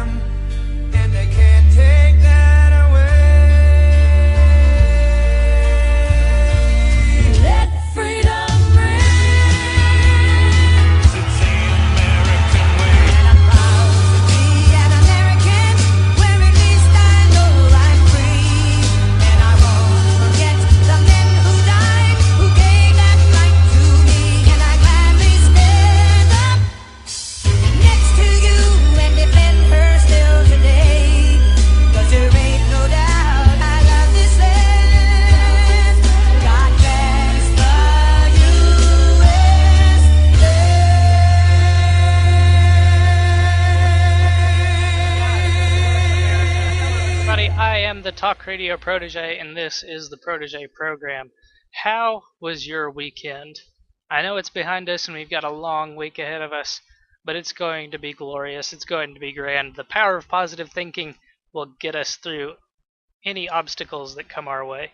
freedom, and they can't take that away. Let freedom ring. It's the American way. And I'm proud to be an American, where at least I know I'm free. And I won't forget the men who died, who gave that right to me. And I gladly stand up next to you and defend her still today. 'Cause there ain't no doubt I love this land. God bless the USA. Everybody, I am the Talk Radio Protege, and this is the Protege program. How was your weekend? I know it's behind us and we've got a long week ahead of us, but it's going to be glorious. It's going to be grand. The power of positive thinking will get us through any obstacles that come our way.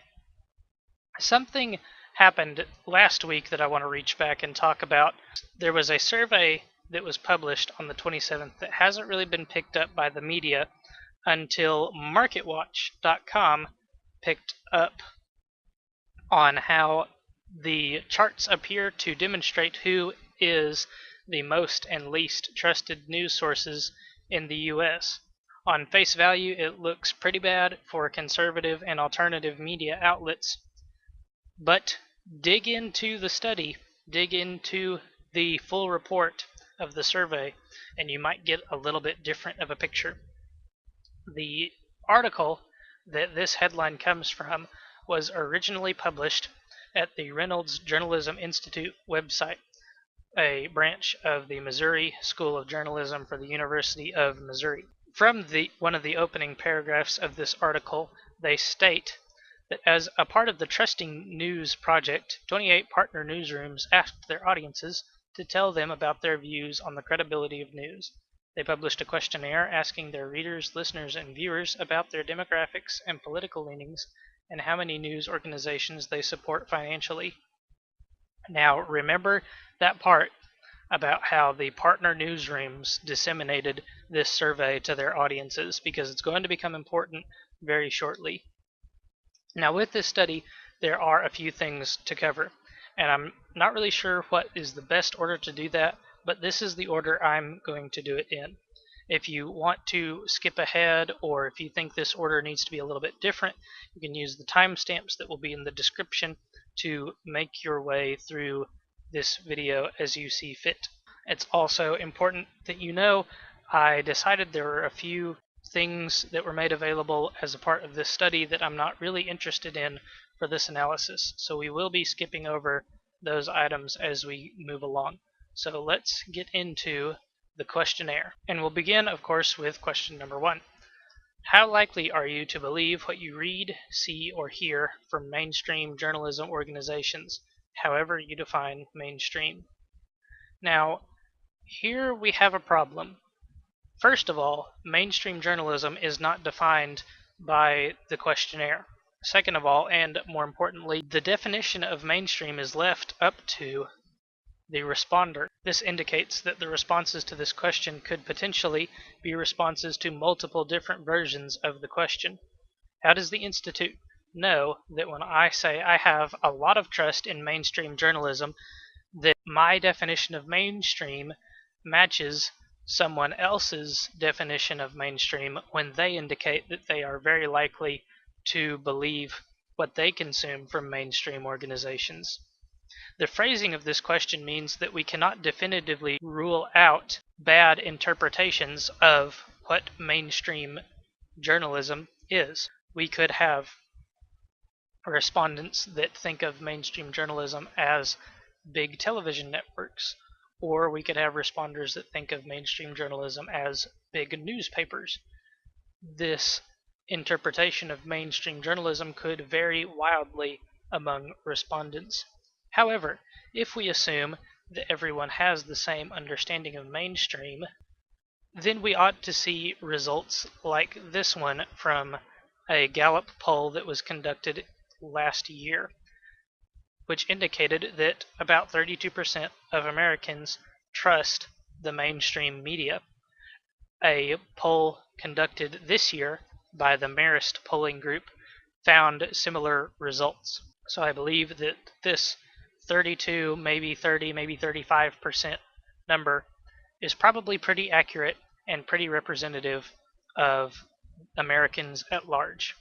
Something happened last week that I want to reach back and talk about. There was a survey that was published on the 27th that hasn't really been picked up by the media until MarketWatch.com picked up on how the charts appear to demonstrate who is the most and least trusted news sources in the U.S. On face value, it looks pretty bad for conservative and alternative media outlets, but dig into the study, dig into the full report of the survey, and you might get a little bit different of a picture. The article that this headline comes from was originally published at the Reynolds Journalism Institute website, a branch of the Missouri School of Journalism for the University of Missouri. From one of the opening paragraphs of this article, they state that as a part of the Trusting News project, 28 partner newsrooms asked their audiences to tell them about their views on the credibility of news. They published a questionnaire asking their readers, listeners, and viewers about their demographics and political leanings and how many news organizations they support financially. Now, remember that part about how the partner newsrooms disseminated this survey to their audiences, because it's going to become important very shortly. Now, with this study, there are a few things to cover, and I'm not really sure what is the best order to do that, but this is the order I'm going to do it in. If you want to skip ahead, or if you think this order needs to be a little bit different, you can use the timestamps that will be in the description to make your way through this video as you see fit. It's also important that you know I decided there were a few things that were made available as a part of this study that I'm not really interested in for this analysis, so we will be skipping over those items as we move along. So let's get into the questionnaire. And we'll begin, of course, with question number 1. How likely are you to believe what you read, see, or hear from mainstream journalism organizations, however you define mainstream? Now, here we have a problem. First of all, mainstream journalism is not defined by the questionnaire. Second of all, and more importantly, the definition of mainstream is left up to the responder. This indicates that the responses to this question could potentially be responses to multiple different versions of the question. How does the Institute know that when I say I have a lot of trust in mainstream journalism, that my definition of mainstream matches someone else's definition of mainstream when they indicate that they are very likely to believe what they consume from mainstream organizations? The phrasing of this question means that we cannot definitively rule out bad interpretations of what mainstream journalism is. We could have respondents that think of mainstream journalism as big television networks, or we could have responders that think of mainstream journalism as big newspapers. This interpretation of mainstream journalism could vary wildly among respondents. However, if we assume that everyone has the same understanding of mainstream, then we ought to see results like this one from a Gallup poll that was conducted last year, which indicated that about 32% of Americans trust the mainstream media. a poll conducted this year by the Marist polling group found similar results. So I believe that this 32, maybe 30, maybe 35% number is probably pretty accurate and pretty representative of Americans at large.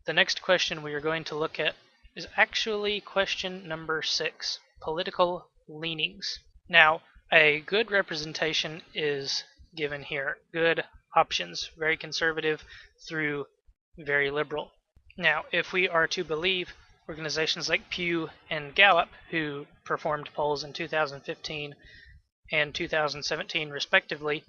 The next question we are going to look at is actually question number 6, political leanings. Now, a good representation is given here. Good options, very conservative through very liberal. Now, if we are to believe organizations like Pew and Gallup, who performed polls in 2015 and 2017 respectively,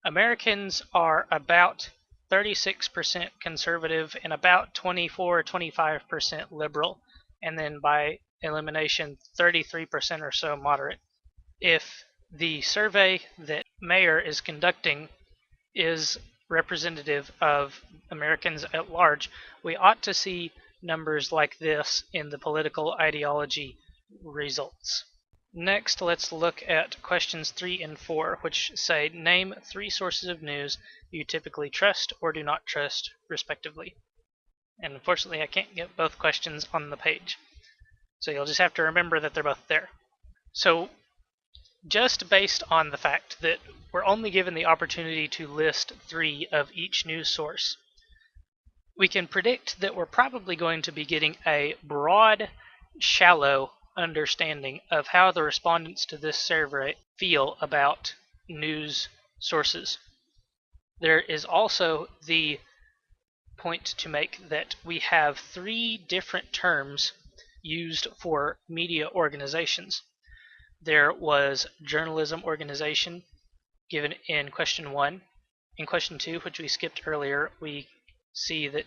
Americans are about 36% conservative and about 24-25% liberal, and then by elimination 33% or so moderate. If the survey that Mayer is conducting is representative of Americans at large, we ought to see numbers like this in the political ideology results. Next, let's look at questions 3 and 4, which say, name 3 sources of news you typically trust or do not trust, respectively. And unfortunately, I can't get both questions on the page. So you'll just have to remember that they're both there. So just based on the fact that we're only given the opportunity to list 3 of each news source, we can predict that we're probably going to be getting a broad, shallow understanding of how the respondents to this survey feel about news sources. There is also the point to make that we have 3 different terms used for media organizations. There was journalism organization given in question 1. In question 2, which we skipped earlier, we see that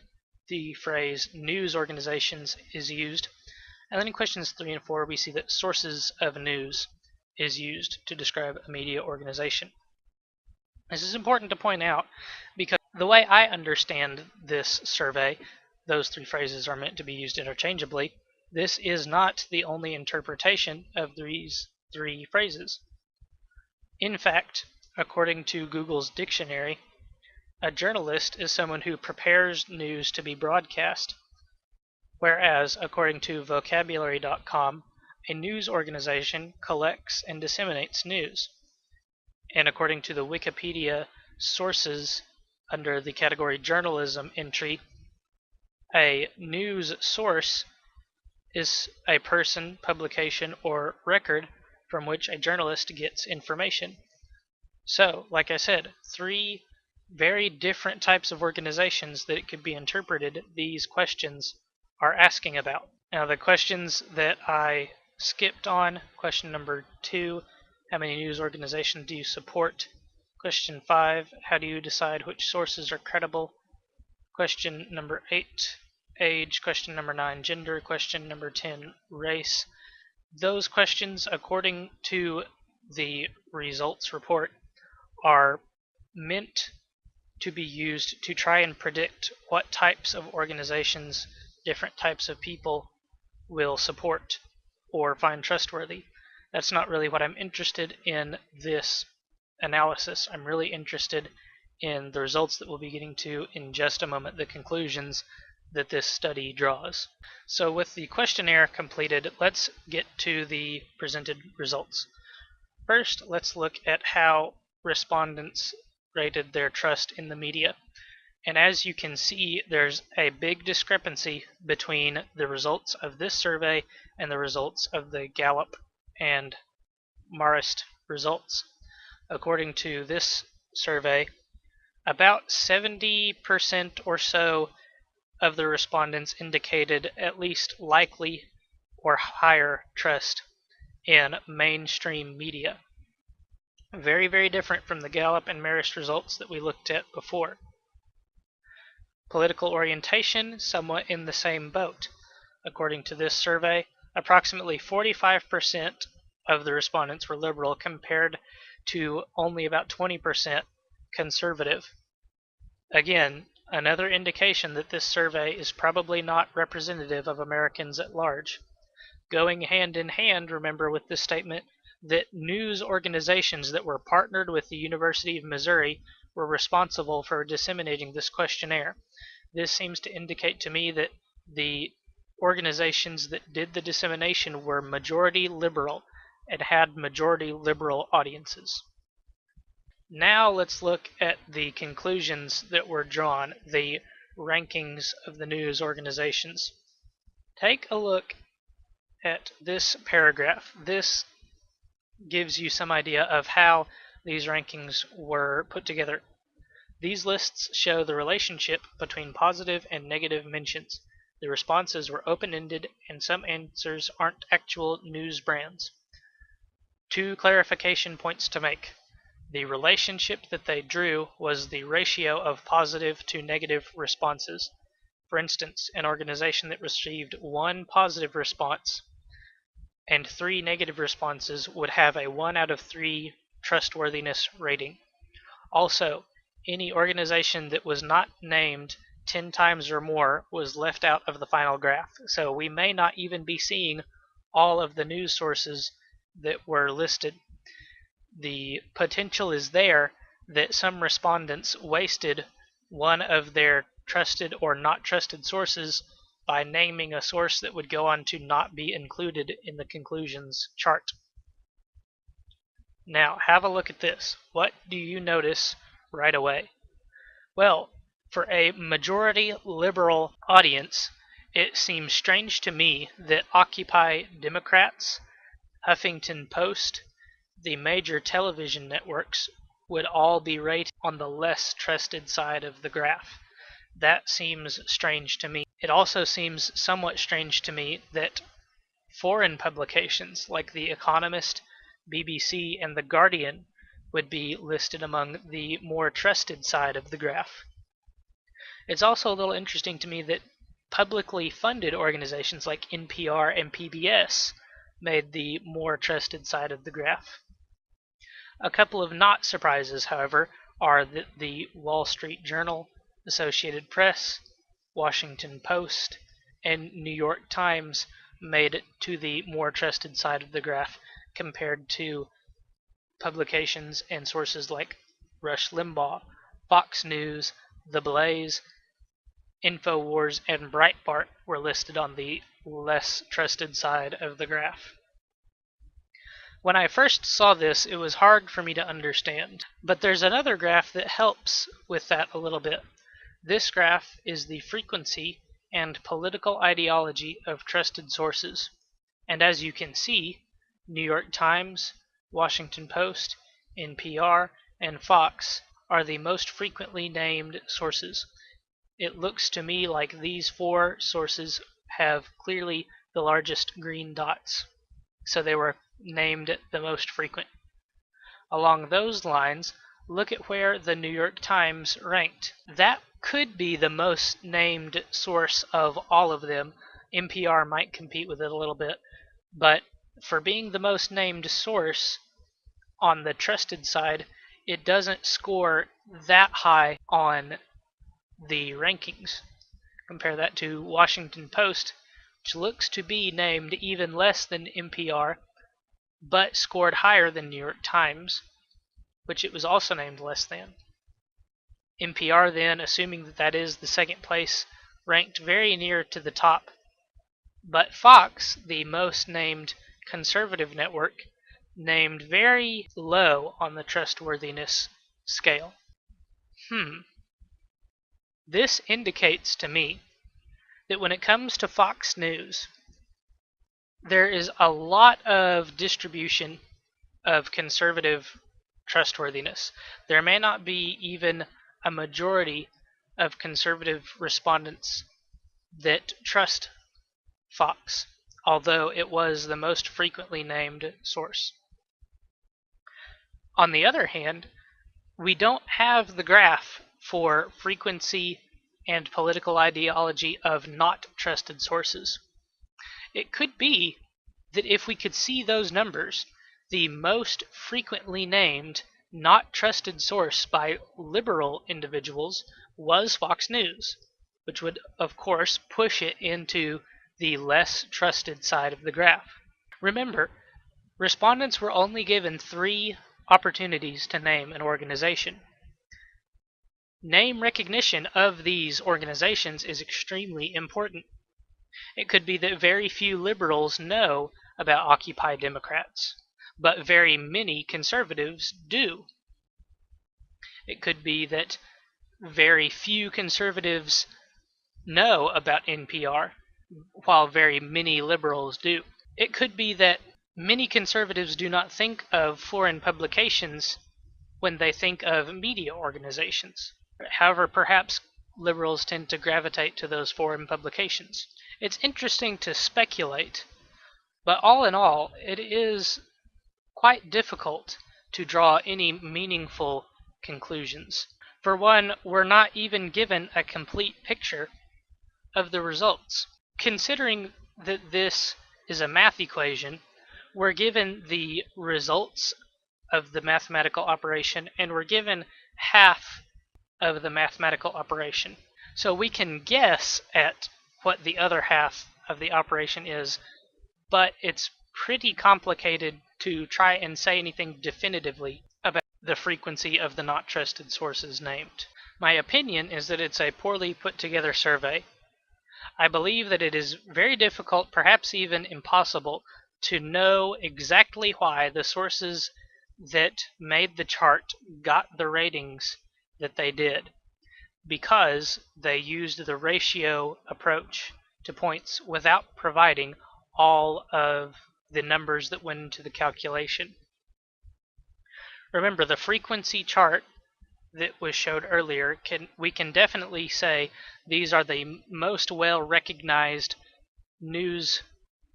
the phrase news organizations is used. And then in questions 3 and 4, we see that sources of news is used to describe a media organization. This is important to point out because the way I understand this survey, those 3 phrases are meant to be used interchangeably. This is not the only interpretation of these 3 phrases. In fact, according to Google's dictionary, a journalist is someone who prepares news to be broadcast, whereas, according to vocabulary.com, a news organization collects and disseminates news. And according to the Wikipedia sources under the category journalism entry, a news source is a person, publication, or record from which a journalist gets information. So, like I said, 3 very different types of organizations that it could be interpreted these questions are asking about. Now, the questions that I skipped on, question number 2, how many news organizations do you support? Question 5, how do you decide which sources are credible? Question number 8, age. Question number 9, gender. Question number 10, race. Those questions, according to the results report, are meant to be used to try and predict what types of organizations different types of people will support or find trustworthy. That's not really what I'm interested in this analysis. I'm really interested in the results that we'll be getting to in just a moment, the conclusions that this study draws. So with the questionnaire completed, let's get to the presented results. First, let's look at how respondents rated their trust in the media. And as you can see, there's a big discrepancy between the results of this survey and the results of the Gallup and Marist results. According to this survey, about 70% or so of the respondents indicated at least likely or higher trust in mainstream media. Very, very different from the Gallup and Marist results that we looked at before. Political orientation, somewhat in the same boat. According to this survey, approximately 45% of the respondents were liberal compared to only about 20% conservative. Again, another indication that this survey is probably not representative of Americans at large. Going hand in hand, remember, with this statement that news organizations that were partnered with the University of Missouri were responsible for disseminating this questionnaire. This seems to indicate to me that the organizations that did the dissemination were majority liberal and had majority liberal audiences. Now let's look at the conclusions that were drawn, the rankings of the news organizations. Take a look at this paragraph. This gives you some idea of how these rankings were put together. These lists show the relationship between positive and negative mentions. The responses were open-ended, and some answers aren't actual news brands. 2 clarification points to make. The relationship that they drew was the ratio of positive to negative responses. For instance, an organization that received 1 positive response and 3 negative responses would have a 1 out of 3 trustworthiness rating. Also, any organization that was not named 10 times or more was left out of the final graph, so we may not even be seeing all of the news sources that were listed. The potential is there that some respondents wasted one of their trusted or not trusted sources by naming a source that would go on to not be included in the conclusions chart. Now, have a look at this. What do you notice right away? Well, for a majority liberal audience, it seems strange to me that Occupy Democrats, Huffington Post, the major television networks would all be rated on the less trusted side of the graph. That seems strange to me. It also seems somewhat strange to me that foreign publications like The Economist, BBC, and The Guardian would be listed among the more trusted side of the graph. It's also a little interesting to me that publicly funded organizations like NPR and PBS made the more trusted side of the graph. A couple of not surprises, however, are that the Wall Street Journal, Associated Press, Washington Post, and New York Times made it to the more trusted side of the graph compared to publications and sources like Rush Limbaugh, Fox News, The Blaze, InfoWars, and Breitbart were listed on the less trusted side of the graph. When I first saw this, it was hard for me to understand, but there's another graph that helps with that a little bit. This graph is the frequency and political ideology of trusted sources, and as you can see, New York Times, Washington Post, NPR, and Fox are the most frequently named sources. It looks to me like these 4 sources have clearly the largest green dots, so they were named the most frequent. Along those lines, look at where the New York Times ranked. That could be the most named source of all of them. NPR might compete with it a little bit, but for being the most named source on the trusted side, it doesn't score that high on the rankings. Compare that to Washington Post, which looks to be named even less than NPR, but scored higher than New York Times, which it was also named less than. NPR then, assuming that that is the second place, ranked very near to the top. But Fox, the most named conservative network, named very low on the trustworthiness scale. This indicates to me that when it comes to Fox News, there is a lot of distribution of conservative trustworthiness. There may not be even a majority of conservative respondents that trust Fox, although it was the most frequently named source. On the other hand, we don't have the graph for frequency and political ideology of not trusted sources. It could be that if we could see those numbers, the most frequently named not trusted source by liberal individuals was Fox News, which would, of course, push it into the less trusted side of the graph. Remember, respondents were only given 3 opportunities to name an organization. Name recognition of these organizations is extremely important. It could be that very few liberals know about Occupy Democrats, but very many conservatives do. It could be that very few conservatives know about NPR, while very many liberals do. It could be that many conservatives do not think of foreign publications when they think of media organizations. However, perhaps liberals tend to gravitate to those foreign publications. It's interesting to speculate, but all in all, it is quite difficult to draw any meaningful conclusions. For one, we're not even given a complete picture of the results. Considering that this is a math equation, we're given the results of the mathematical operation, and we're given half of the mathematical operation. So we can guess at what the other half of the operation is, but it's pretty complicated to try and say anything definitively about the frequency of the not trusted sources named. My opinion is that it's a poorly put together survey. I believe that it is very difficult, perhaps even impossible, to know exactly why the sources that made the chart got the ratings that they did, because they used the ratio approach to points without providing all of the numbers that went into the calculation. Remember, the frequency chart that was showed earlier, we can definitely say these are the most well recognized news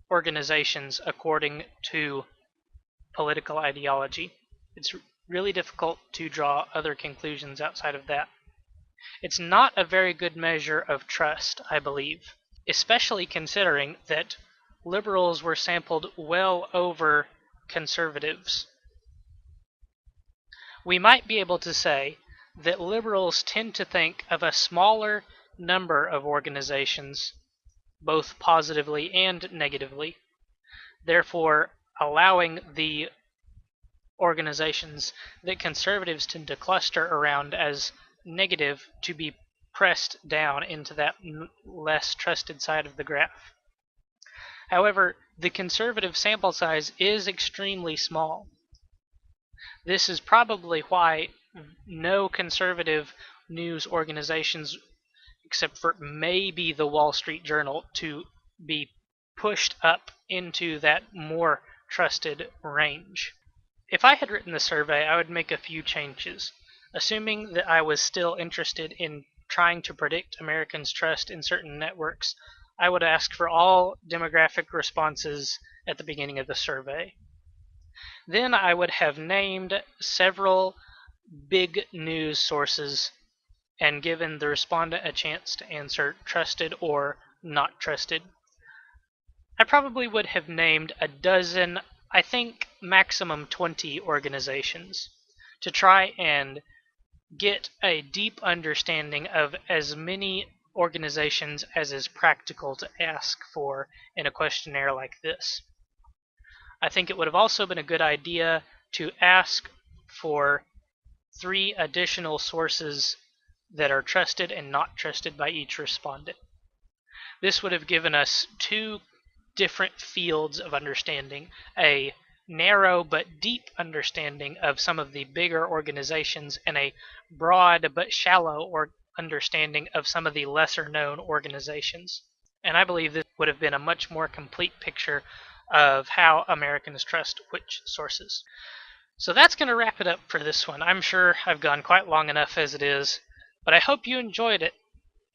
organizations according to political ideology. It's really difficult to draw other conclusions outside of that. It's not a very good measure of trust, I believe, especially considering that liberals were sampled well over conservatives. We might be able to say that liberals tend to think of a smaller number of organizations, both positively and negatively, therefore allowing the organizations that conservatives tend to cluster around as negative to be pressed down into that less trusted side of the graph. However, the conservative sample size is extremely small. This is probably why no conservative news organizations, except for maybe the Wall Street Journal, to be pushed up into that more trusted range. If I had written the survey, I would make a few changes. Assuming that I was still interested in trying to predict Americans' trust in certain networks, I would ask for all demographic responses at the beginning of the survey. Then I would have named several big news sources and given the respondent a chance to answer trusted or not trusted. I probably would have named a dozen, I think maximum 20 organizations, to try and get a deep understanding of as many organizations as is practical to ask for in a questionnaire like this. I think it would have also been a good idea to ask for 3 additional sources that are trusted and not trusted by each respondent. This would have given us 2 different fields of understanding, a narrow but deep understanding of some of the bigger organizations and a broad but shallow understanding of some of the lesser known organizations. And I believe this would have been a much more complete picture of how Americans trust which sources. So that's going to wrap it up for this one. I'm sure I've gone quite long enough as it is, but I hope you enjoyed it,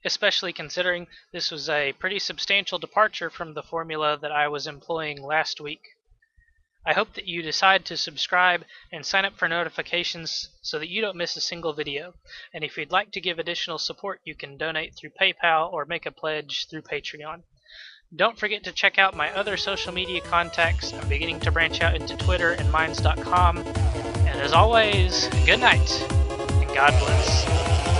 especially considering this was a pretty substantial departure from the formula that I was employing last week. I hope that you decide to subscribe and sign up for notifications so that you don't miss a single video. And if you'd like to give additional support, you can donate through PayPal or make a pledge through Patreon. Don't forget to check out my other social media contacts. I'm beginning to branch out into Twitter and Minds.com. And as always, good night, and God bless.